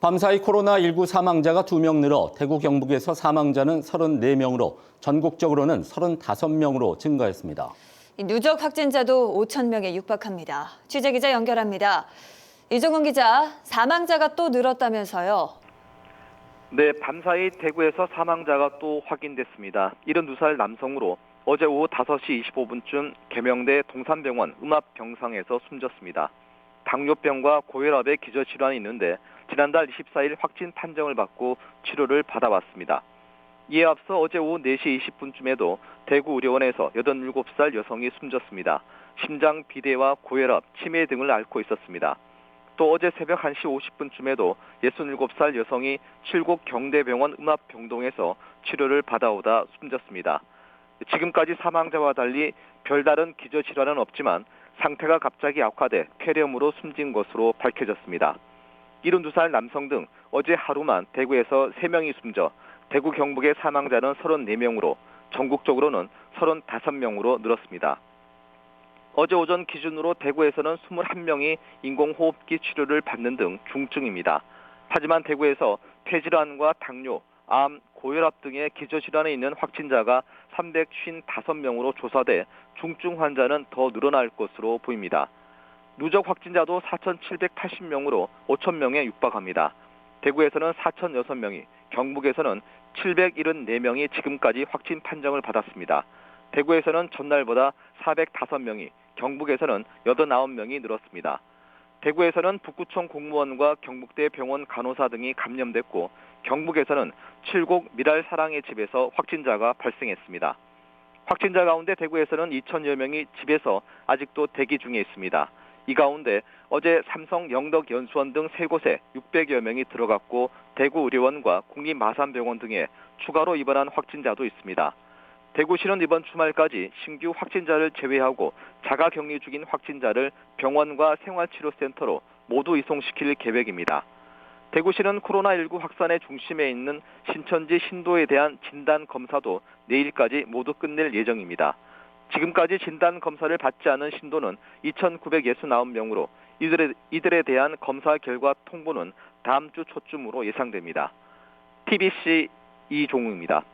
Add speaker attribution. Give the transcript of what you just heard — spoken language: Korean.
Speaker 1: 밤사이 코로나19 사망자가 2명 늘어 대구 경북에서 사망자는 34명으로 전국적으로는 35명으로 증가했습니다.
Speaker 2: 누적 확진자도 5천 명에 육박합니다. 취재기자 연결합니다. 이종훈 기자, 사망자가 또 늘었다면서요?
Speaker 3: 네, 밤사이 대구에서 사망자가 또 확인됐습니다. 72살 남성으로 어제 오후 5시 25분쯤 계명대 동산병원 음압병상에서 숨졌습니다. 당뇨병과 고혈압의 기저질환이 있는데 지난달 24일 확진 판정을 받고 치료를 받아왔습니다. 이에 앞서 어제 오후 4시 20분쯤에도 대구의료원에서 87살 여성이 숨졌습니다. 심장 비대와 고혈압, 치매 등을 앓고 있었습니다. 또 어제 새벽 1시 50분쯤에도 67살 여성이 칠곡 경대병원 음압병동에서 치료를 받아오다 숨졌습니다. 지금까지 사망자와 달리 별다른 기저질환은 없지만 상태가 갑자기 악화돼 폐렴으로 숨진 것으로 밝혀졌습니다. 72살 남성 등 어제 하루만 대구에서 3명이 숨져 대구 경북의 사망자는 34명으로 전국적으로는 35명으로 늘었습니다. 어제 오전 기준으로 대구에서는 21명이 인공호흡기 치료를 받는 등 중증입니다. 하지만 대구에서 폐질환과 당뇨, 암, 고혈압 등의 기저질환에 있는 확진자가 355명으로 조사돼 중증 환자는 더 늘어날 것으로 보입니다. 누적 확진자도 4,780명으로 5,000명에 육박합니다. 대구에서는 4,006명이, 경북에서는 774명이 지금까지 확진 판정을 받았습니다. 대구에서는 전날보다 405명이, 경북에서는 89명이 늘었습니다. 대구에서는 북구청 공무원과 경북대 병원 간호사 등이 감염됐고 경북에서는 칠곡 미랄사랑의 집에서 확진자가 발생했습니다. 확진자 가운데 대구에서는 2,000여 명이 집에서 아직도 대기 중에 있습니다. 이 가운데 어제 삼성 영덕연수원 등 3곳에 600여 명이 들어갔고 대구의료원과 국립마산병원 등에 추가로 입원한 확진자도 있습니다. 대구시는 이번 주말까지 신규 확진자를 제외하고 자가격리 중인 확진자를 병원과 생활치료센터로 모두 이송시킬 계획입니다. 대구시는 코로나19 확산의 중심에 있는 신천지 신도에 대한 진단검사도 내일까지 모두 끝낼 예정입니다. 지금까지 진단검사를 받지 않은 신도는 2,969명으로 이들에 대한 검사 결과 통보는 다음 주 초쯤으로 예상됩니다. TBC 이종우입니다.